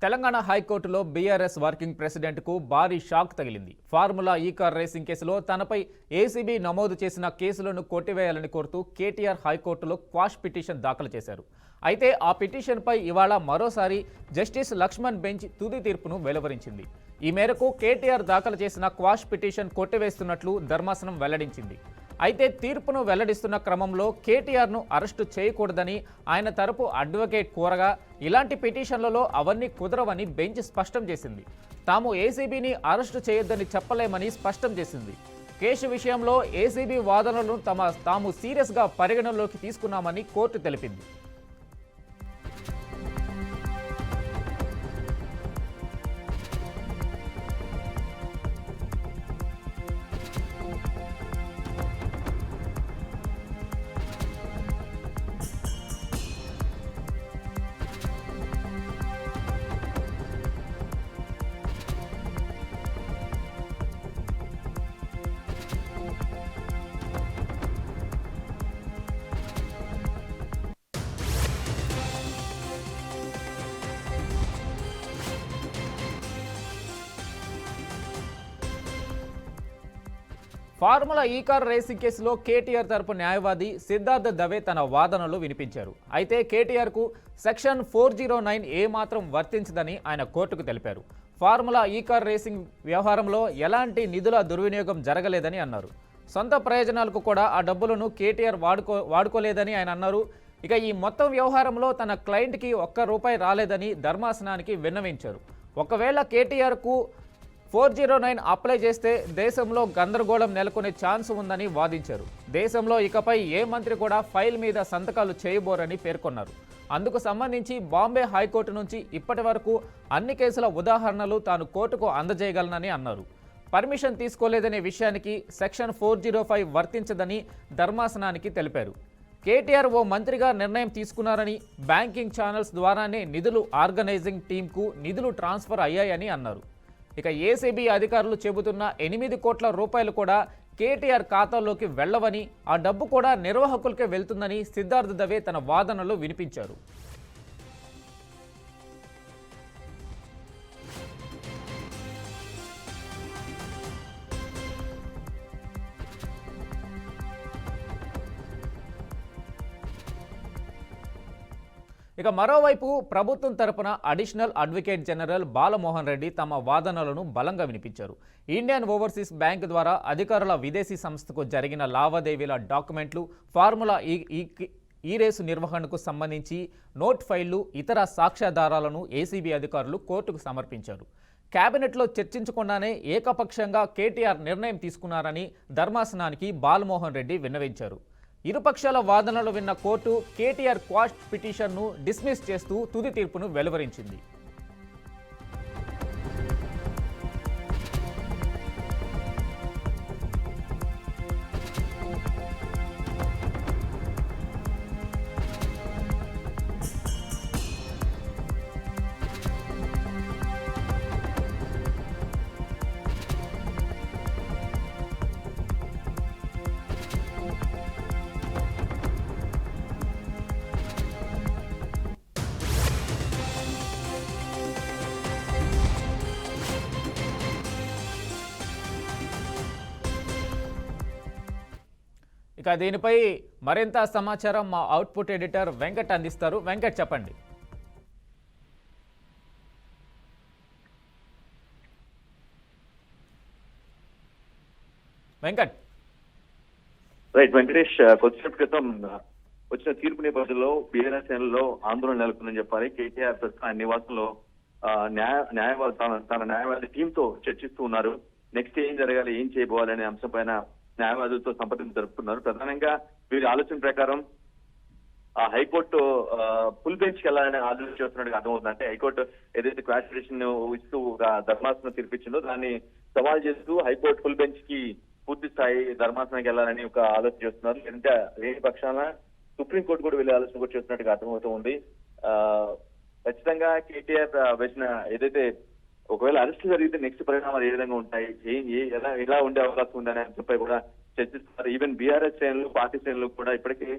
తెలంగాణ హైకోర్టులో BRS working ప్రెసిడెంట్కు భారీ shock తగిలింది. ఫార్ములా ఈ కార్ రేసింగ్ కేసులో తనపై ఏసీబీ నమోదు చేసిన కేసులను కొట్టివేయాలని కోరుతూ కేటీఆర్ హైకోర్టులో క్వాష్ పిటిషన్ దాఖలు చేశారు. అయితే ఆ పిటిషన్పై ఇవాళ మరోసారి జస్టిస్ లక్ష్మణ్ బెంచ్ తుది తీర్పును వెలువరించింది. ఈ మేరకు కేటీఆర్ దాఖలు చేసిన క్వాష్ పిటిషన్ కొట్టివేస్తున్నట్లు ధర్మాసనం వెల్లడించింది. అయితే తీర్పును వెల్లడిస్తున్న క్రమంలో కేటీఆర్ను అరెస్టు చేయకూడదని ఆయన తరపు అడ్వకేట్ కోరగా ఇలాంటి పిటిషన్లలో అవన్నీ కుదరవని బెంచ్ స్పష్టం చేసింది. తాము ఏసీబీని అరెస్టు చేయొద్దని చెప్పలేమని స్పష్టం చేసింది. కేసు విషయంలో ఏసీబీ వాదనలను తాము సీరియస్గా పరిగణనలోకి తీసుకున్నామని కోర్టు తెలిపింది. ఫార్ములా ఈ కార్ రేసింగ్ కేసులో కేటీఆర్ తరపు న్యాయవాది సిద్ధార్థ దవే తన వాదనలు వినిపించారు. అయితే కేటీఆర్కు సెక్షన్ 409 ఏమాత్రం వర్తించదని ఆయన కోర్టుకు తెలిపారు. ఫార్ములా ఈ కార్ రేసింగ్ వ్యవహారంలో ఎలాంటి నిధుల దుర్వినియోగం జరగలేదని అన్నారు. సొంత ప్రయోజనాలకు కూడా ఆ డబ్బులను కేటీఆర్ వాడుకోలేదని ఆయన అన్నారు. ఇక ఈ మొత్తం వ్యవహారంలో తన క్లయింట్కి ₹1 రాలేదని ధర్మాసనానికి విన్నవించారు. ఒకవేళ కేటీఆర్కు 409 అప్లై చేస్తే దేశంలో గందరగోళం నెలకొనే ఛాన్స్ ఉందని వాదించారు. దేశంలో ఇకపై ఏ మంత్రి కూడా ఫైల్ మీద సంతకాలు చేయబోరని పేర్కొన్నారు. అందుకు సంబంధించి బాంబే హైకోర్టు నుంచి ఇప్పటి వరకు అన్ని కేసుల ఉదాహరణలు తాను కోర్టుకు అందజేయగలనని అన్నారు. పర్మిషన్ తీసుకోలేదనే విషయానికి సెక్షన్ 405 వర్తించదని ధర్మాసనానికి తెలిపారు. కేటీఆర్ ఓ మంత్రిగా నిర్ణయం తీసుకున్నారని, బ్యాంకింగ్ ఛానల్స్ ద్వారానే నిధులు ఆర్గనైజింగ్ టీంకు నిధులు ట్రాన్స్ఫర్ అయ్యాయని అన్నారు. ఇక ఏసీబీ అధికారులు చెబుతున్న ₹8 కోట్ల కూడా కేటీఆర్ ఖాతాల్లోకి వెళ్లవని, ఆ డబ్బు కూడా నిర్వాహకులకే వెళ్తుందని సిద్ధార్థ దవే తన వాదనలో వినిపించారు. ఇక మరోవైపు ప్రభుత్వం తరపున additional advocate general Balamohan Reddy తమ వాదనలను బలంగా వినిపించారు. ఇండియన్ ఓవర్సీస్ బ్యాంక్ ద్వారా అధికారుల విదేశీ సంస్థకు జరిగిన లావాదేవీల డాక్యుమెంట్లు, ఫార్ములా ఈ రేసు నిర్వహణకు సంబంధించి నోట్ ఫైళ్లు, ఇతర సాక్ష్యాధారాలను ఏసీబీ అధికారులు కోర్టుకు సమర్పించారు. కేబినెట్లో చర్చించకుండానే ఏకపక్షంగా కేటీఆర్ నిర్ణయం తీసుకున్నారని ధర్మాసనానికి బాలమోహన్ రెడ్డి విన్నవించారు. ఇరుపక్షాల వాదనలు విన్న కోర్టు కేటీఆర్ క్వాష్ పిటిషన్ను డిస్మిస్ చేస్తూ తుది తీర్పును వెలువరించింది. ఇక దీనిపై మరింత సమాచారం మా అవుట్పుట్ ఎడిటర్ వెంకట్ అందిస్తారు. వెంకట్, చెప్పండి. వెంకట్. రైట్ వెంకటేష్, కొద్దిసేపు క్రితం వచ్చిన తీర్పు నేపథ్యంలో బీఆర్ఎస్ శ్రేణుల్లో ఆందోళన నెలకొందని చెప్పాలి. కేటీఆర్ ప్రస్తుతం ఆయన నివాసంలో తన న్యాయవాది టీంతో చర్చిస్తూ ఉన్నారు. నెక్స్ట్ ఏం జరగాలి, ఏం చేయబోవాలి అనే అంశం పైన న్యాయవాదులతో సంప్రదింపు జరుపుతున్నారు. ప్రధానంగా వీరి ఆలోచన ప్రకారం ఆ హైకోర్టు ఫుల్ బెంచ్ కి వెళ్ళాలని ఆలోచన చేస్తున్నట్టుగా అర్థమవుతుంది. అంటే హైకోర్టు ఏదైతే క్వాష్ పిటిషన్ ఇస్తూ ధర్మాసనం తీర్పిచ్చిందో దాన్ని సవాల్ చేస్తూ హైకోర్టు ఫుల్ బెంచ్ కి పూర్తి స్థాయి ధర్మాసనానికి వెళ్ళాలని ఒక ఆలోచన చేస్తున్నారు. లేదంటే లేని పక్షాన సుప్రీంకోర్టు కూడా వెళ్ళే ఆలోచన కూడా చేస్తున్నట్టుగా అర్థమవుతూ ఉంది. ఖచ్చితంగా కేటీఆర్ వేసిన ఏదైతే ఒకవేళ అరెస్ట్ జరిగితే నెక్స్ట్ పరిణామాలు ఏ విధంగా ఉంటాయి, ఎలా ఉండే అవకాశం ఉందనే అంశంపై కూడా చర్చిస్తున్నారు. ఈవెన్ బీఆర్ఎస్ శ్రేణులు పార్టీ శ్రేణులు కూడా ఇప్పటికే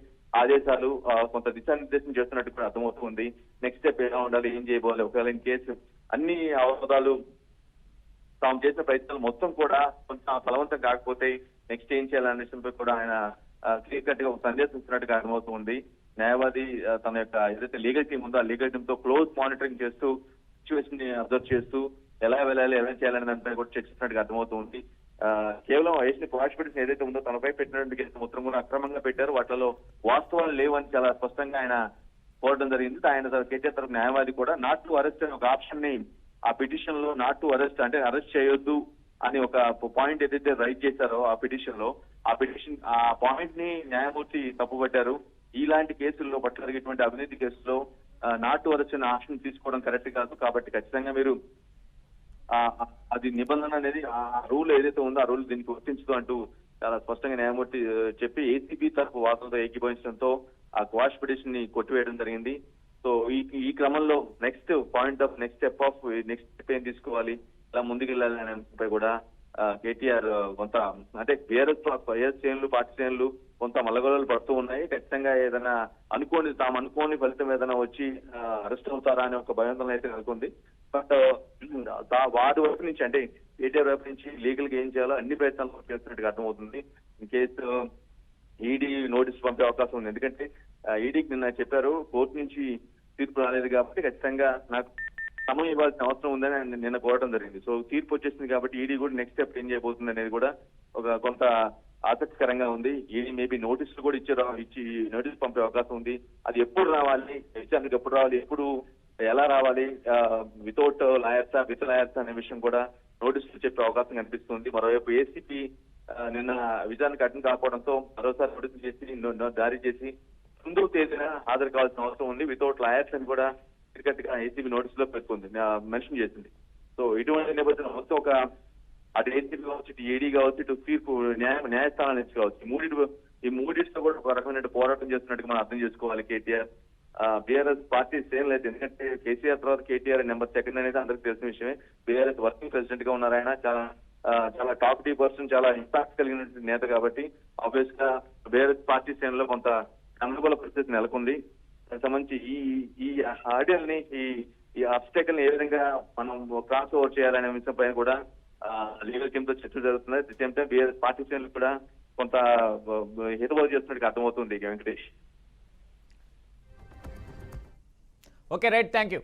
ఆదేశాలు కొంత దిశానిర్దేశం చేస్తున్నట్టు కూడా అర్థమవుతుంది. నెక్స్ట్ స్టెప్ ఎలా ఉండాలి, ఏం చేయబోవాలి, ఒకవేళ ఇన్ కేసు అన్ని అవరోధాలు తాము చేసిన ప్రయత్నాలు మొత్తం కూడా కొంచెం ఫలవంతం కాకపోతే నెక్స్ట్ ఏం చేయాలనే విషయంపై కూడా ఆయన క్లియర్ కట్ గా ఒక సందేశం ఇస్తున్నట్టుగా అర్థమవుతుంది. న్యాయవాది తన యొక్క ఏదైతే లీగల్ టీం ఉందో ఆ లీగల్ టీమ్ తో క్లోజ్ మానిటరింగ్ చేస్తూ సిచ్యువేషన్ ని అబ్జర్వ్ చేస్తూ ఎలా వెళ్ళాలి, ఎలా చేయాలనే దానిపై కూడా చర్చిస్తున్నట్టుగా అర్థమవుతుంది. కేవలం వేసిన క్వాష్ పిటిషన్ ఏదైతే ఉందో తనపై పెట్టినటువంటి కేసు మొత్తం కూడా అక్రమంగా పెట్టారు, వాటిలో వాస్తవాలు లేవని చాలా స్పష్టంగా ఆయన కోరడం జరిగింది. ఆయన కేసీఆర్ తరఫు న్యాయవాది కూడా నాట్ టు అరెస్ట్ అనే ఒక ఆప్షన్ ని ఆ పిటిషన్ లో నాట్ టు అరెస్ట్ అంటే అరెస్ట్ చేయొద్దు అని ఒక పాయింట్ ఏదైతే రైట్ చేశారో ఆ పిటిషన్ ఆ పాయింట్ ని న్యాయమూర్తి తప్పుపట్టారు. ఇలాంటి కేసుల్లో పట్ల జరిగేటువంటి అవినీతి కేసులో నాట్ టు అరెస్ట్ అనే ఆప్షన్ తీసుకోవడం కరెక్ట్ కాదు, కాబట్టి ఖచ్చితంగా మీరు అది నిబంధన అనేది ఆ రూల్ ఏదైతే ఉందో ఆ రూల్ దీనికి వర్తించదు అంటూ చాలా స్పష్టంగా న్యాయమూర్తి చెప్పి ఏసీబీ తరఫు వాదనతో ఏకీభవించడంతో ఆ క్వాష్ పిటిషన్ ని కొట్టివేయడం జరిగింది. సో ఈ క్రమంలో నెక్స్ట్ స్టెప్ ఏం తీసుకోవాలి, ఇలా ముందుకెళ్ళాలి అనే అంశంపై కూడా కేటీఆర్ కొంత అంటే బీఆర్ఎస్ శ్రేణులు పార్టీ శ్రేణులు కొంత మల్లగొల్లలు పడుతూ ఉన్నాయి. ఖచ్చితంగా ఏదైనా తాము అనుకోని ఫలితం ఏదైనా వచ్చి అరెస్ట్ అవుతారా అనే ఒక భయాందోళన అయితే నెలకొంది. బట్ వారి వైపు నుంచి అంటే కేటీఆర్ వైపు నుంచి లీగల్ గా ఏం చేయాలో అన్ని ప్రయత్నాలు చేస్తున్నట్టుగా అర్థమవుతుంది. ఇన్ కేసు ఈడీ నోటీస్ పంపే అవకాశం ఉంది, ఎందుకంటే ఈడీకి నిన్న చెప్పారు కోర్టు నుంచి తీర్పు రాలేదు కాబట్టి ఖచ్చితంగా నాకు సమయం ఇవ్వాల్సిన అవసరం ఉందని నిన్న కోరడం జరిగింది. సో తీర్పు వచ్చేసింది కాబట్టి ఈడీ కూడా నెక్స్ట్ స్టెప్ ఏం చేయబోతుంది అనేది కూడా ఒక కొంత ఆసక్తికరంగా ఉంది. ఈడీ మేబీ నోటీసులు కూడా ఇచ్చి నోటీస్ పంపే అవకాశం ఉంది. అది ఎప్పుడు రావాలి, విచారణకు ఎప్పుడు రావాలి, ఎప్పుడు ఎలా రావాలి, వితౌట్ లాయర్సా విత్ లాయర్సా అనే విషయం కూడా నోటీసులు చెప్పే అవకాశం కనిపిస్తుంది. మరోవైపు ఏసీపీ నిన్న విచారణకు అటెండ్ కాకపోవడంతో మరోసారి నోటీసులు చేసి జారీ చేసి 9వ తేదీన హాజరు కావాల్సిన అవసరం ఉంది వితౌట్ లాయర్స్ అని కూడా క్రికెట్ గా ఏసీబీ నోటీసులో పెట్టుకుంది, మెన్షన్ చేసింది. సో ఇటువంటి నేపథ్యంలో మొత్తం ఒక అటు ఏసీబీ కావచ్చు, ఇటు ఈడీ కావచ్చు, ఇటు తీర్పు న్యాయస్థానాల నుంచి కావచ్చు, ఈ మూడింటితో కూడా ఒక రకమైన పోరాటం చేస్తున్నట్టుగా మనం అర్థం చేసుకోవాలి కేటీఆర్. బీఆర్ఎస్ పార్టీ శ్రేణులు అయితే, ఎందుకంటే కేసీఆర్ తర్వాత కేటీఆర్ నెంబర్ 2 అనేది అందరికి తెలిసిన విషయమే. బీఆర్ఎస్ వర్కింగ్ ప్రెసిడెంట్ గా ఉన్నారు ఆయన, చాలా టాక్టివ్ పర్సన్, చాలా ఇంపాక్ట్ కలిగిన నేత కాబట్టి ఆబ్వియస్ గా బీఆర్ఎస్ పార్టీ శ్రేణుల్లో కొంత అనుకూల పరిస్థితి నెలకొంది. సంబంధించి ఈ హార్డిల్ ని ఈ అబ్స్టేకల్ ని ఏ విధంగా మనం క్రాస్ ఓవర్ చేయాలనే విషయం పైన కూడా లీగల్ టీమ్ తో చర్చలు జరుగుతున్నాయి. The same time BRS party శ్రేణులు కూడా కొంత హితబోధ చేస్తున్నట్టుగా అర్థమవుతుంది. Venkatesh. Okay, right, thank you.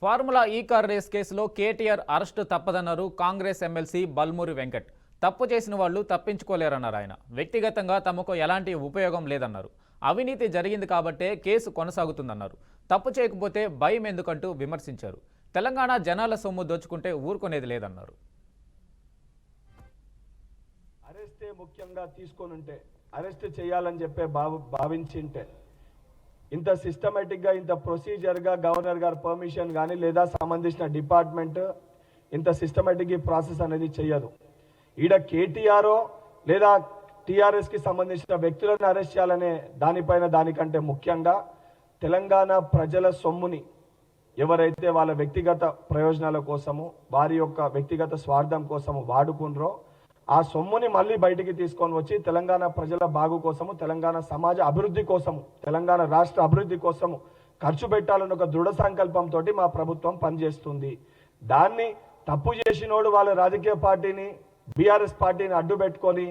Formula ఈ కార్ రేస్ కేసులో కేటీఆర్ అరెస్టు తప్పదన్నారు కాంగ్రెస్ ఎమ్మెల్సీ బల్మూరి వెంకట్. తప్పు చేసిన వాళ్ళు తప్పించుకోలేరన్నారు ఆయన. వ్యక్తిగతంగా తమకు ఎలాంటి ఉపయోగం లేదన్నారు. అవినీతి జరిగింది కాబట్టే కేసు కొనసాగుతుందన్నారు. తప్పు చేయకపోతే భయం ఎందుకంటూ విమర్శించారు. తెలంగాణ జనాల సొమ్ము దోచుకుంటే ఊరుకునేది లేదన్నారు. అరెస్టే ముఖ్యంగా తీసుకొనుంటే, అరెస్ట్ చేయాలని చెప్పే భావించింటే ఇంత సిస్టమేటిక్గా ఇంత ప్రొసీజర్గా గవర్నర్ గారు పర్మిషన్ కానీ లేదా సంబంధించిన డిపార్ట్మెంట్ ఇంత సిస్టమేటిక్ ప్రాసెస్ అనేది చేయదు. ఈడ కేటీఆర్ లేదా టీఆర్ఎస్కి సంబంధించిన వ్యక్తులను అరెస్ట్ చేయాలనే దానికంటే ముఖ్యంగా తెలంగాణ ప్రజల సొమ్ముని ఎవరైతే వాళ్ళ వ్యక్తిగత ప్రయోజనాల కోసము, వారి యొక్క వ్యక్తిగత స్వార్థం కోసము వాడుకున్నారో ఆ సొమ్ముని మళ్ళీ బయటికి తీసుకొని వచ్చి తెలంగాణ ప్రజల బాగు కోసము, తెలంగాణ సమాజ అభివృద్ధి కోసము, తెలంగాణ రాష్ట్ర అభివృద్ధి కోసము ఖర్చు పెట్టాలని ఒక దృఢ సంకల్పంతో మా ప్రభుత్వం పనిచేస్తుంది. దాన్ని తప్పు చేసినోడు వాళ్ళ రాజకీయ పార్టీని, బీఆర్ఎస్ పార్టీని అడ్డు పెట్టుకొని,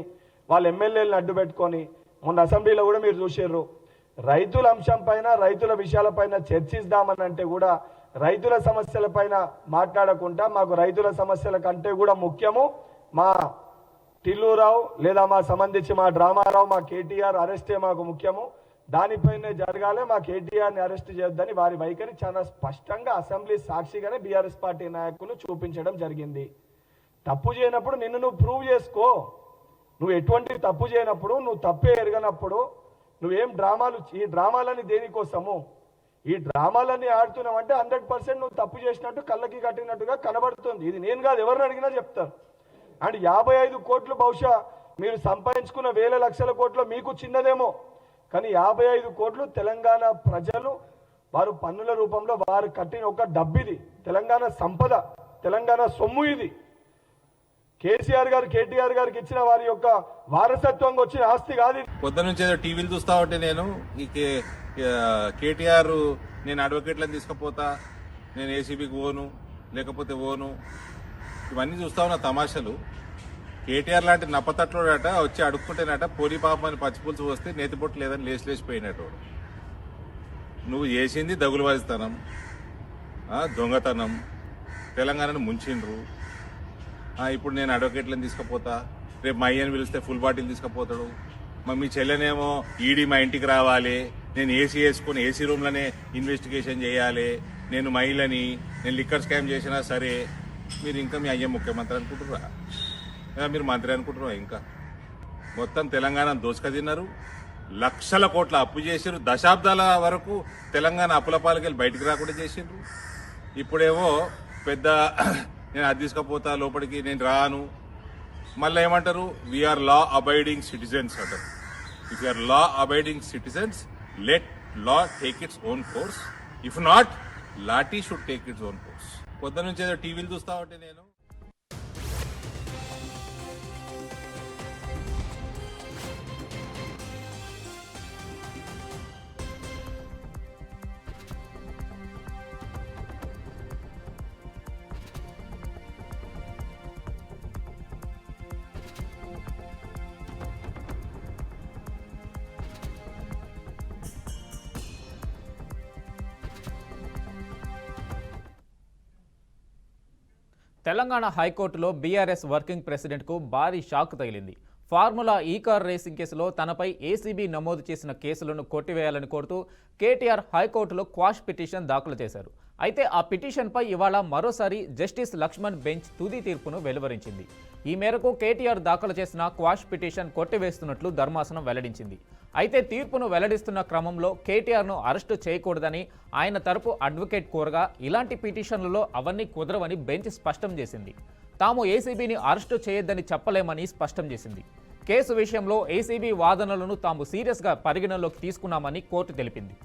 వాళ్ళ ఎమ్మెల్యేలను అడ్డు పెట్టుకొని, మొన్న అసెంబ్లీలో కూడా మీరు చూసారు, రైతుల అంశం పైన, రైతుల విషయాలపైన చర్చిద్దామని అంటే కూడా రైతుల సమస్యల పైన మాట్లాడకుండా మాకు రైతుల సమస్యల కంటే కూడా ముఖ్యము మా టిల్లురావు లేదా మా సంబంధించి మా డ్రామారావు, మా కేటీఆర్ అరెస్టే మాకు ముఖ్యము, దానిపైనే జరగాలి, మా కేటీఆర్ని అరెస్ట్ చేయొద్దని వారి వైఖరి చాలా స్పష్టంగా అసెంబ్లీ సాక్షిగానే బీఆర్ఎస్ పార్టీ నాయకులు చూపించడం జరిగింది. తప్పు చేయనప్పుడు నిన్ను నువ్వు ప్రూవ్ చేసుకో. నువ్వు ఎటువంటి తప్పు చేయనప్పుడు, నువ్వు తప్పే ఎరగనప్పుడు నువ్వేం ఈ డ్రామాలని దేనికోసము? ఈ డ్రామాలన్నీ ఆడుతున్నావంటే 100% నువ్వు తప్పు చేసినట్టు కళ్ళకి కట్టినట్టుగా కనబడుతుంది. ఇది నేను కాదు, ఎవరిని అడిగినా చెప్తారు. అండ్ 55 కోట్లు బహుశా మీరు సంపాదించుకున్న వేల లక్షల కోట్లు మీకు చిన్నదేమో, కానీ 55 కోట్లు తెలంగాణ ప్రజలు వారు పన్నుల రూపంలో వారు కట్టిన ఒక డబ్బిది, తెలంగాణ సంపద, తెలంగాణ సొమ్ము ఇది. కేసీఆర్ గారు కేటీఆర్ గారికి ఇచ్చిన వారి యొక్క వారసత్వంగా వచ్చిన ఆస్తి కాదు. పొద్దు నుంచి ఏదో టీవీలు చూస్తా ఉంటే నేను ఈ కేటీఆర్ నేను అడ్వకేట్లను తీసుకుపోతా, నేను ఏసీబీకి ఓను లేకపోతే ఓను, ఇవన్నీ చూస్తా ఉన్న తమాషాలు. కేటీఆర్ లాంటి నప్పతట్లోడట వచ్చి అడుక్కుంటేనట పోలీ పాపం అని పచ్చిపులుసు వస్తే నేతిపొట్టు లేదని లేచిపోయినట్టు. నువ్వు చేసింది దగులువారిస్తనం, దొంగతనం, తెలంగాణను ముంచిండ్రు. ఇప్పుడు నేను అడ్వకేట్లను తీసుకుపోతా, రేపు మా అయ్యని పిలిస్తే ఫుల్ బాటిల్ తీసుకుపోతాడు. మీ చెల్లెనేమో ఈడీ మా ఇంటికి రావాలి, నేను ఏసీ వేసుకుని ఏసీ రూమ్లోనే ఇన్వెస్టిగేషన్ చేయాలి, నేను మహిళని, నేను లిక్కర్ స్కామ్ చేసినా సరే మీరు ఇంకా మీ అయ్య ముఖ్యమంత్రి అనుకుంటున్నారా? మీరు మంత్రి అనుకుంటున్నారా? ఇంకా మొత్తం తెలంగాణ దోసుక తిన్నారు, లక్షల కోట్ల అప్పు చేసారు, దశాబ్దాల వరకు తెలంగాణ అప్పుల పాలకెళ్ళి బయటకు రాకుండా చేసిండ్రు. ఇప్పుడేమో పెద్ద నేను అది తీసుకుపోతా లోపలికి నేను రాను, మళ్ళీ ఏమంటారు వీఆర్ లా అబైడింగ్ సిటిజన్స్ అంటారు. If you are law abiding citizens let law take its own course, if not lathi should take its own course. పొద్దు నుంచి ఏదో టీవీలు చూస్తా ఉంటే నేను తెలంగాణ హైకోర్టులో బీఆర్ఎస్ వర్కింగ్ ప్రెసిడెంట్కు భారీ షాక్ తగిలింది. ఫార్ములా ఈ కార్ రేసింగ్ కేసులో తనపై ఏసీబీ నమోదు చేసిన కేసులను కొట్టివేయాలని కోరుతూ కేటీఆర్ హైకోర్టులో క్వాష్ పిటిషన్ దాఖలు చేశారు. అయితే ఆ పిటిషన్పై ఇవాళ మరోసారి జస్టిస్ లక్ష్మణ్ బెంచ్ తుది తీర్పును వెలువరించింది. ఈ మేరకు కేటీఆర్ దాఖలు చేసిన క్వాష్ పిటిషన్ కొట్టివేస్తున్నట్లు ధర్మాసనం వెల్లడించింది. అయితే తీర్పును వెల్లడిస్తున్న క్రమంలో కేటీఆర్ను అరెస్టు చేయకూడదని ఆయన తరపు అడ్వకేట్ కోరగా ఇలాంటి పిటిషన్లలో అవన్నీ కుదరవని బెంచ్ స్పష్టం చేసింది. తాము ఏసీబీని అరెస్టు చేయొద్దని చెప్పలేమని స్పష్టం చేసింది. కేసు విషయంలో ఏసీబీ వాదనలను తాము సీరియస్గా పరిగణలోకి తీసుకున్నామని కోర్టు తెలిపింది.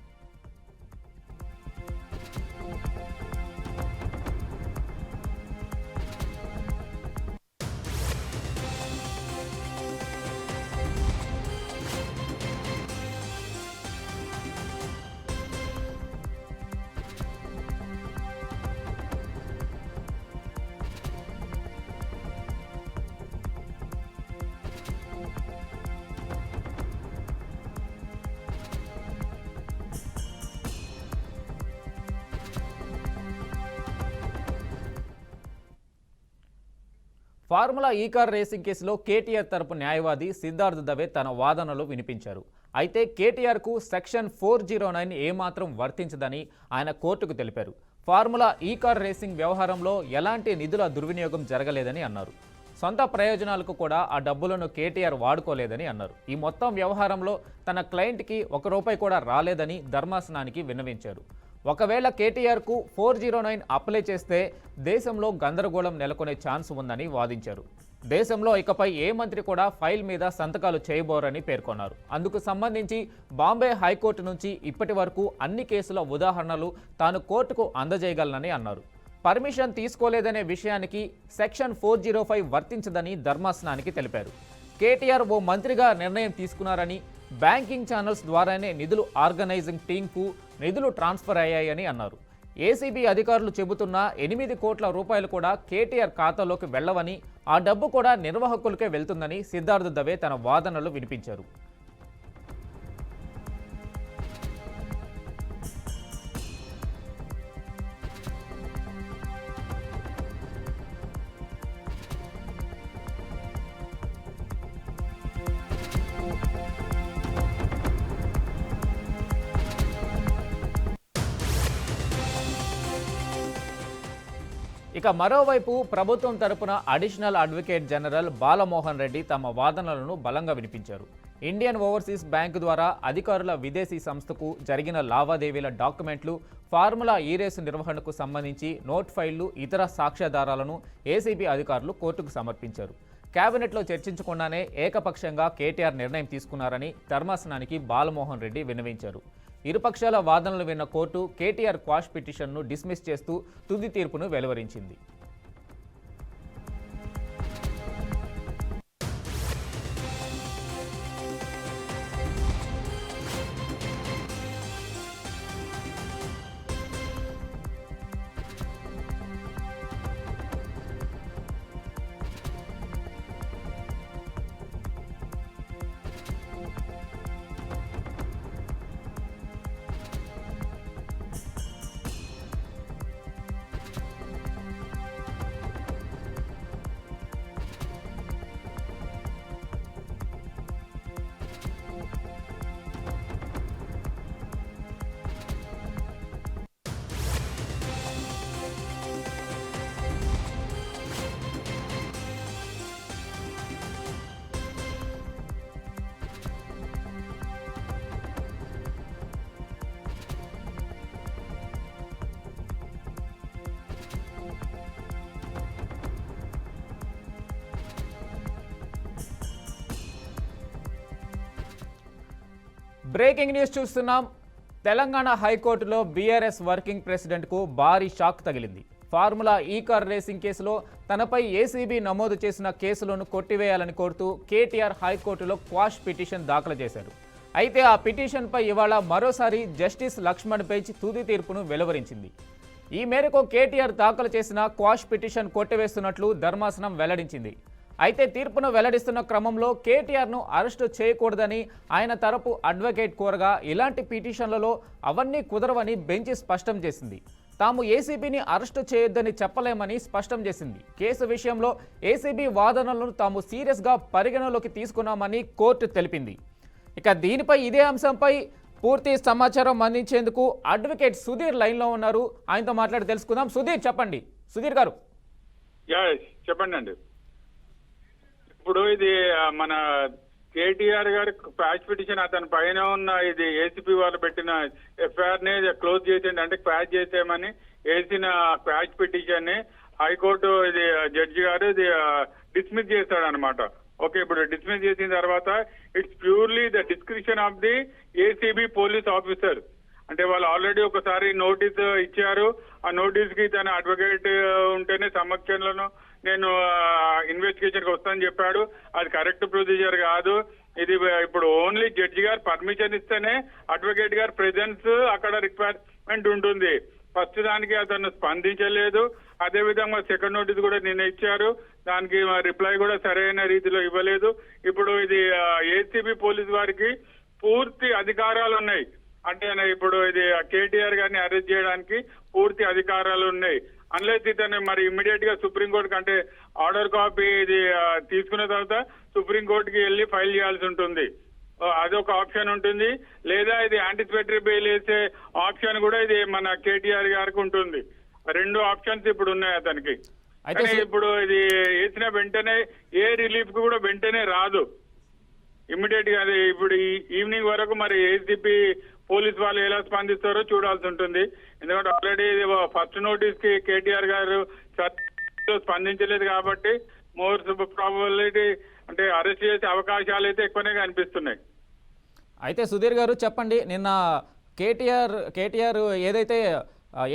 ఫార్ములా ఈ కార్ రేసింగ్ కేసులో కేటీఆర్ తరపు న్యాయవాది సిద్ధార్థ్ దవే తన వాదనలు వినిపించారు. అయితే కేటీఆర్కు సెక్షన్ 409 ఏమాత్రం వర్తించదని ఆయన కోర్టుకు తెలిపారు. ఫార్ములా ఈ కార్ రేసింగ్ వ్యవహారంలో ఎలాంటి నిధుల దుర్వినియోగం జరగలేదని అన్నారు. సొంత ప్రయోజనాలకు కూడా ఆ డబ్బులను కేటీఆర్ వాడుకోలేదని అన్నారు. ఈ మొత్తం వ్యవహారంలో తన క్లయింట్కి ₹1 కూడా రాలేదని ధర్మాసనానికి విన్నవించారు. ఒకవేళ కేటీఆర్కు 409 అప్లై చేస్తే దేశంలో గందరగోళం నెలకొనే ఛాన్స్ ఉందని వాదించారు. దేశంలో ఇకపై ఏ మంత్రి కూడా ఫైల్ మీద సంతకాలు చేయబోరని పేర్కొన్నారు. అందుకు సంబంధించి బాంబే హైకోర్టు నుంచి ఇప్పటి వరకు అన్ని కేసుల ఉదాహరణలు తాను కోర్టుకు అందజేయగలనని అన్నారు. పర్మిషన్ తీసుకోలేదనే విషయానికి సెక్షన్ 405 వర్తించదని ధర్మాసనానికి తెలిపారు. కేటీఆర్ ఓ మంత్రిగా నిర్ణయం తీసుకున్నారని, బ్యాంకింగ్ ఛానల్స్ ద్వారానే నిధులు ఆర్గనైజింగ్ టీంకు నిధులు ట్రాన్స్ఫర్ అయ్యాయని అన్నారు. ఏసీబీ అధికారులు చెబుతున్న 8 కోట్ల రూపాయలు కూడా కేటీఆర్ ఖాతాలోకి వెళ్లవని, ఆ డబ్బు కూడా నిర్వాహకులకే వెళ్తుందని సిద్ధార్థ్ దవే తన వాదనలు వినిపించారు. ఇక మరోవైపు ప్రభుత్వం తరపున additional advocate general Balamohan Reddy తమ వాదనలను బలంగా వినిపించారు. ఇండియన్ ఓవర్సీస్ బ్యాంకు ద్వారా అధికారుల విదేశీ సంస్థకు జరిగిన లావాదేవీల డాక్యుమెంట్లు, ఫార్ములా ఈ రేసు నిర్వహణకు సంబంధించి నోట్ ఫైళ్లు, ఇతర సాక్ష్యాధారాలను ఏసీబీ అధికారులు కోర్టుకు సమర్పించారు. కేబినెట్లో చర్చించకుండానే ఏకపక్షంగా కేటీఆర్ నిర్ణయం తీసుకున్నారని ధర్మాసనానికి బాలమోహన్ రెడ్డి విన్నవించారు. ఇరుపక్షాల వాదనలు విన్న కోర్టు కేటీఆర్ క్వాష్ పిటిషన్ను డిస్మిస్ చేస్తూ తుది తీర్పును వెలువరించింది. బ్రేకింగ్ న్యూస్ చూస్తున్నాం. తెలంగాణ హైకోర్టులో బీఆర్ఎస్ వర్కింగ్ ప్రెసిడెంట్కు భారీ షాక్ తగిలింది. ఫార్ములా ఈ కార్ రేసింగ్ కేసులో తనపై ఏసీబీ నమోదు చేసిన కేసులను కొట్టివేయాలని కోరుతూ కేటీఆర్ హైకోర్టులో క్వాష్ పిటిషన్ దాఖలు చేశారు. అయితే ఆ పిటిషన్పై ఇవాళ మరోసారి జస్టిస్ లక్ష్మణ్ బెంచ్ తుది తీర్పును వెలువరించింది. ఈ మేరకు కేటీఆర్ దాఖలు చేసిన క్వాష్ పిటిషన్ కొట్టివేస్తున్నట్లు ధర్మాసనం వెల్లడించింది. అయితే తీర్పును వెల్లడిస్తున్న క్రమంలో కేటీఆర్ను అరెస్టు చేయకూడదని ఆయన తరపు అడ్వకేట్ కోరగా ఇలాంటి పిటిషన్లలో అవన్నీ కుదరవని బెంచ్ స్పష్టం చేసింది. తాము ఏసీబీని అరెస్టు చేయొద్దని చెప్పలేమని స్పష్టం చేసింది. కేసు విషయంలో ఏసీబీ వాదనలను తాము సీరియస్గా పరిగణలోకి తీసుకున్నామని కోర్టు తెలిపింది. ఇక దీనిపై ఇదే అంశంపై పూర్తి సమాచారం అందించేందుకు అడ్వకేట్ సుధీర్ లైన్లో ఉన్నారు. ఆయనతో మాట్లాడి తెలుసుకుందాం. సుధీర్ చెప్పండి. సుధీర్ గారు చెప్పండి అండి. ఇప్పుడు ఇది మన కేటీఆర్ గారి క్వాష్ పిటిషన్ అతని పైన ఉన్న ఇది ఏసీపీ వాళ్ళు పెట్టిన ఎఫ్ఐఆర్ ని క్లోజ్ చేసేయండి అంటే క్వాష్ చేసేయమని వేసిన క్వాష్ పిటిషన్ ని హైకోర్టు ఇది జడ్జి గారు ఇది డిస్మిస్ చేస్తాడు అనమాట. ఓకే, ఇప్పుడు డిస్మిస్ చేసిన తర్వాత it's purely the description of the ACB police officer. అంటే వాళ్ళు ఆల్రెడీ ఒకసారి నోటీస్ ఇచ్చారు. ఆ నోటీస్ కి తన అడ్వకేట్ ఉంటేనే సమక్షంలోనూ నేను ఇన్వెస్టిగేషన్ కి వస్తానని చెప్పాడు. అది కరెక్ట్ ప్రొసీజర్ కాదు. ఇది ఇప్పుడు ఓన్లీ జడ్జి గారు పర్మిషన్ ఇస్తేనే అడ్వకేట్ గారి ప్రెజెన్స్ అక్కడ రిక్వైర్మెంట్ ఉంటుంది. ఫస్ట్ దానికి అతను స్పందించలేదు. అదే విధంగా సెకండ్ నోటీస్ కూడా నిన్న ఇచ్చారు. దానికి రిప్లై కూడా సరైన రీతిలో ఇవ్వలేదు. ఇప్పుడు ఇది ఏసీబీ పోలీస్ వారికి పూర్తి అధికారాలు ఉన్నాయి. అంటే ఇప్పుడు ఇది కేటీఆర్ గారిని అరెస్ట్ చేయడానికి పూర్తి అధికారాలు ఉన్నాయి. అన్లెస్ ఇతను మరి ఇమ్మీడియట్ గా సుప్రీంకోర్టుకి అంటే ఆర్డర్ కాపీ ఇది తీసుకున్న తర్వాత సుప్రీంకోర్టుకి వెళ్ళి ఫైల్ చేయాల్సి ఉంటుంది. అదొక ఆప్షన్ ఉంటుంది. లేదా ఇది యాంటిసిపేటరీ బెయిల్ వేసే ఆప్షన్ కూడా ఇది మన కేటీఆర్ గారికి ఉంటుంది. రెండు ఆప్షన్స్ ఇప్పుడు ఉన్నాయి అతనికి. కానీ ఇప్పుడు ఇది వేసిన వెంటనే ఏ రిలీఫ్ కు కూడా వెంటనే రాదు. ఇమ్మీడియట్ గా అది ఇప్పుడు ఈవినింగ్ వరకు మరి ఏసీపీ పోలీస్ వాళ్ళు ఎలా స్పందిస్తారో చూడాల్సి ఉంటుంది. ఎందుకంటే ఆల్రెడీ ఫస్ట్ నోటీస్ కి కేటీఆర్ గారు స్పందించలేదు కాబట్టి మోర్ ప్రాబబిలిటీ అంటే అరెస్ట్ చేసే అవకాశాలు అయితే ఎక్కువనే కనిపిస్తున్నాయి. అయితే సుధీర్ గారు చెప్పండి, నిన్న కేటీఆర్ ఏదైతే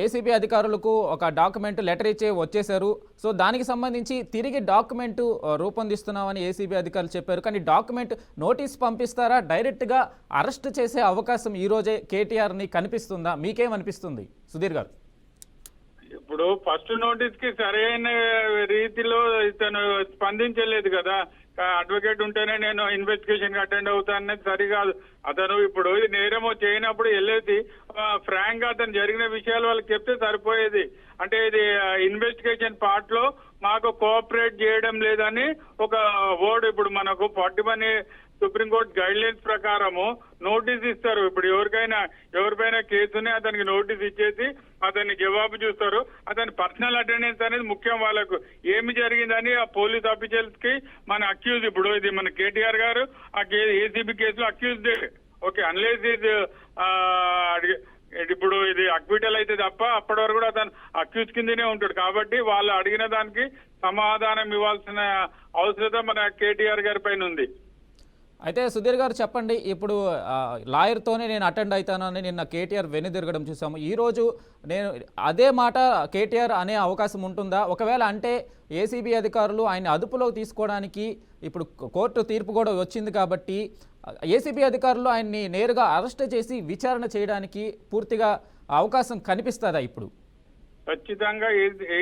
ఏసీబీ అధికారులకు ఒక డాక్యుమెంట్ లెటర్ ఇచ్చి వచ్చేశారు. సో దానికి సంబంధించి తిరిగి డాక్యుమెంట్ రూపొందిస్తున్నామని ఏసీబీ అధికారులు చెప్పారు. కానీ డాక్యుమెంట్ నోటీస్ పంపిస్తారా, డైరెక్ట్గా అరెస్ట్ చేసే అవకాశం ఈ రోజే కేటీఆర్ని కనిపిస్తుందా? మీకేమనిపిస్తుంది సుధీర్ గారు? ఇప్పుడు ఫస్ట్ నోటీస్ కి సరైన రీతిలో ఇతను స్పందించలేదు కదా. అడ్వకేట్ ఉంటేనే నేను ఇన్వెస్టిగేషన్ కి అటెండ్ అవుతాననేది సరికాదు. అతను ఇప్పుడు నేరమో చేయనప్పుడు వెళ్ళేసి ఫ్రాంక్ గా అతను జరిగిన విషయాలు వాళ్ళకి చెప్తే సరిపోయేది. అంటే ఇది ఇన్వెస్టిగేషన్ పార్ట్ లో మాకు కోఆపరేట్ చేయడం లేదని ఒక వర్డ్ ఇప్పుడు మనకు 41 సుప్రీంకోర్టు గైడ్ లైన్స్ ప్రకారము నోటీస్ ఇస్తారు. ఇప్పుడు ఎవరిపైన కేసునే అతనికి నోటీస్ ఇచ్చేసి అతన్ని జవాబు చూస్తారు. అతని పర్సనల్ అటెండెన్స్ అనేది ముఖ్యం. వాళ్ళకు ఏమి జరిగిందని ఆ పోలీస్ ఆఫీసర్స్ కి మన అక్యూజ్ ఇప్పుడు ఇది మన కేటీఆర్ గారు ఆ ఏసీబీ కేసులో అక్యూజ్డ్. ఓకే, అన్లెస్ ఇది ఇప్పుడు ఇది అక్విటల్ అయితే తప్ప అప్పటి వరకు కూడా అతను అక్యూజ్ కిందనే ఉంటాడు. కాబట్టి వాళ్ళు అడిగిన దానికి సమాధానం ఇవ్వాల్సిన అవసరం మన కేటీఆర్ గారి పైన ఉంది. అయితే సుధీర్ గారు చెప్పండి, ఇప్పుడు లాయర్తోనే నేను అటెండ్ అవుతానని నిన్న కేటీఆర్ వెనుదిరగడం చూసాము. ఈరోజు నేను అదే మాట కేటీఆర్ అనే అవకాశం ఉంటుందా? ఒకవేళ అంటే ఏసీబీ అధికారులు ఆయన్ని అదుపులోకి తీసుకోవడానికి ఇప్పుడు కోర్టు తీర్పు కూడా వచ్చింది కాబట్టి ఏసీబీ అధికారులు ఆయన్ని నేరుగా అరెస్ట్ చేసి విచారణ చేయడానికి పూర్తిగా అవకాశం కనిపిస్తుందా ఇప్పుడు? ఖచ్చితంగా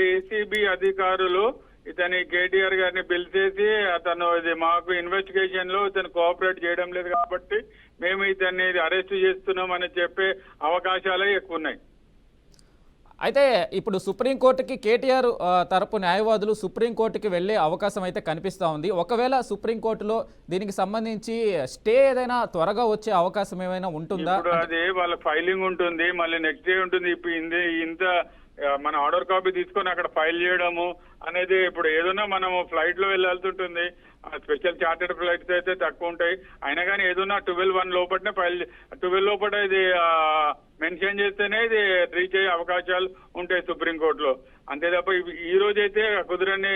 ఏసీబీ అధికారులు ఇతని కేటీఆర్ గారిని పిలిచేసి అతను ఇది మాకు ఇన్వెస్టిగేషన్ లో ఇతను కోఆపరేట్ చేయడం లేదు కాబట్టి మేము ఇతన్ని అరెస్ట్ చేస్తున్నాం అని చెప్పే అవకాశాలే ఎక్కువ ఉన్నాయి. అయితే ఇప్పుడు సుప్రీంకోర్టుకి కేటీఆర్ తరపు న్యాయవాదులు సుప్రీంకోర్టుకి వెళ్లే అవకాశం అయితే కనిపిస్తూ ఉంది. ఒకవేళ సుప్రీంకోర్టులో దీనికి సంబంధించి స్టే ఏదైనా త్వరగా వచ్చే అవకాశం ఏమైనా ఉంటుందా? ఇప్పుడు అది వాళ్ళ ఫైలింగ్ ఉంటుంది, మళ్ళీ నెక్స్ట్ డే ఉంటుంది. ఇప్పుడు ఇంత మన ఆర్డర్ కాపీ తీసుకొని అక్కడ ఫైల్ చేయడము అనేది ఇప్పుడు ఏదైనా మనము ఫ్లైట్ లో వెళ్ళాల్సి ఉంటుంది. స్పెషల్ చార్టెడ్ ఫ్లైట్స్ అయితే తక్కువ ఉంటాయి. అయినా కానీ ఏదైనా 12:01 లోపలనే ఫైల్ 12 లోపల ఇది మెన్షన్ చేస్తేనే ఇది రీచ్ అయ్యే అవకాశాలు ఉంటాయి సుప్రీంకోర్టులో. అంతే తప్ప ఈ రోజు అయితే కుదరని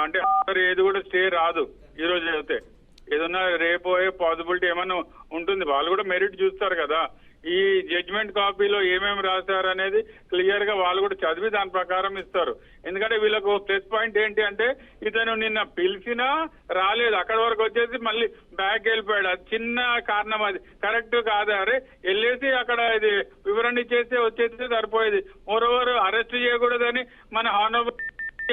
అంటే ఏది కూడా స్టే రాదు. ఈ రోజు అయితే ఏదన్నా రేపు పాసిబిలిటీ ఏమన్నా ఉంటుంది. వాళ్ళు కూడా మెరిట్ చూస్తారు కదా. ఈ జడ్జ్మెంట్ కాపీలో ఏమేమి రాశారు అనేది క్లియర్ గా వాళ్ళు కూడా చదివి దాని ప్రకారం ఇస్తారు. ఎందుకంటే వీళ్ళకు ప్లస్ పాయింట్ ఏంటి అంటే ఇతను నిన్న పిలిచినా రాలేదు, అక్కడి వరకు వచ్చేసి మళ్ళీ బ్యాక్ వెళ్ళిపోయాడు. అది చిన్న కారణం, అది కరెక్ట్ కాదు. అరే వెళ్ళేసి అక్కడ ఇది వివరణ ఇచ్చేస్తే వచ్చేస్తే సరిపోయేది. మోరోవర్ అరెస్ట్ చేయకూడదని మన హానరబుల్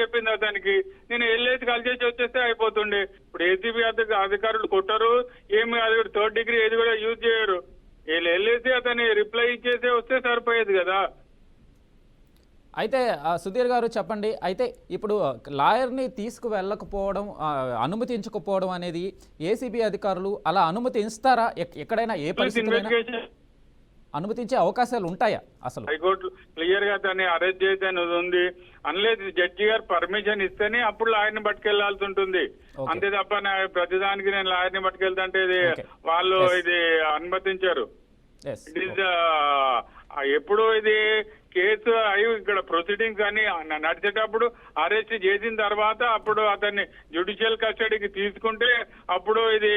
చెప్పింది అతనికి. నేను వెళ్ళేసి కలిసేసి వచ్చేస్తే అయిపోతుండే. ఇప్పుడు ఏసీబీ అధికారులు కొట్టరు, ఏమి అది 3rd డిగ్రీ ఏది కూడా యూజ్ చేయరు. వీళ్ళు వెళ్ళేసి అతన్ని రిప్లై ఇచ్చేసి వస్తే సరిపోయేది కదా. అయితే సుధీర్ గారు చెప్పండి, అయితే ఇప్పుడు లాయర్ని తీసుకువెళ్ళకపోవడం అనుమతించకపోవడం అనేది ఏసీబీ అధికారులు అలా అనుమతిస్తారా? ఎక్కడైనా ఏ పరిస్థితి అనుమతించే అవకాశాలు ఉంటాయా? అసలు హైకోర్టు క్లియర్ గా దాన్ని అరెస్ట్ చేసి ఉంది. అన్లేదు జడ్జి గారు పర్మిషన్ ఇస్తేనే అప్పుడు లాయర్ని పట్టుకెళ్లాల్సి ఉంటుంది. అంతే తప్ప ప్రతిదానికి నేను లాయర్ని పట్టుకెళ్తాంటే ఇది వాళ్ళు ఇది అనుమతించారు. ఇట్ ఈస్ ఎప్పుడు ఇది కేసు అయి ఇక్కడ ప్రొసీడింగ్స్ అని నడిచేటప్పుడు అరెస్ట్ చేసిన తర్వాత అప్పుడు అతన్ని జ్యుడిషియల్ కస్టడీకి తీసుకుంటే అప్పుడు ఇది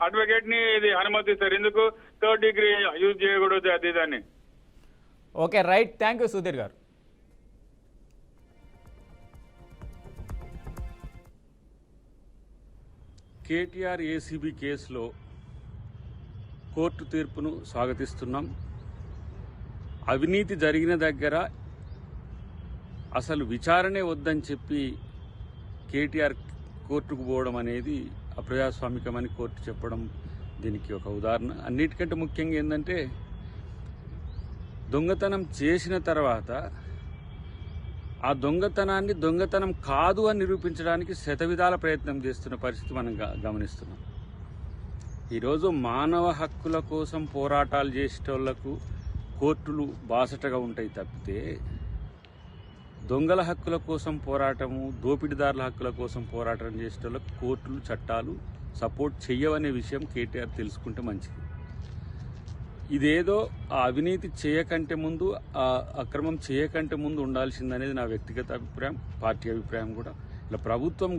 అడ్వకేట్ ని ఇది అనుమతిస్తారు. ఎందుకు 3rd డిగ్రీ యూజ్ చేయకూడదు అది దాన్ని. Okay, right. Thank you Sudheer గారు. కేటీఆర్ ఏసీబీ కేసులో కోర్టు తీర్పును స్వాగతిస్తున్నాం. అవినీతి జరిగిన దగ్గర అసలు విచారణే వద్దని చెప్పి కేటీఆర్ కోర్టుకు పోవడం అనేది అప్రజాస్వామికమని కోర్టు చెప్పడం దీనికి ఒక ఉదాహరణ. అన్నిటికంటే ముఖ్యంగా ఏంటంటే దొంగతనం చేసిన తర్వాత ఆ దొంగతనాన్ని దొంగతనం కాదు అని నిరూపించడానికి శతవిధాల ప్రయత్నం చేస్తున్న పరిస్థితి మనం గమనిస్తున్నాం. ఈరోజు మానవ హక్కుల కోసం పోరాటాలు చేసేటోళ్లకు కోర్టులు బాసటగా ఉంటాయి తప్పితే దొంగల హక్కుల కోసం పోరాటము, దోపిడీదారుల హక్కుల కోసం పోరాటం చేసేటోళ్లకు కోర్టులు, చట్టాలు సపోర్ట్ చెయ్యవనే విషయం కేటీఆర్ తెలుసుకుంటే మంచిది. ఇదేదో ఆ అవినీతి చేయకంటే ముందు, ఆ అక్రమం చేయకంటే ముందు ఉండాల్సిందనేది నా వ్యక్తిగత అభిప్రాయం, పార్టీ అభిప్రాయం కూడా. ఇలా ప్రభుత్వం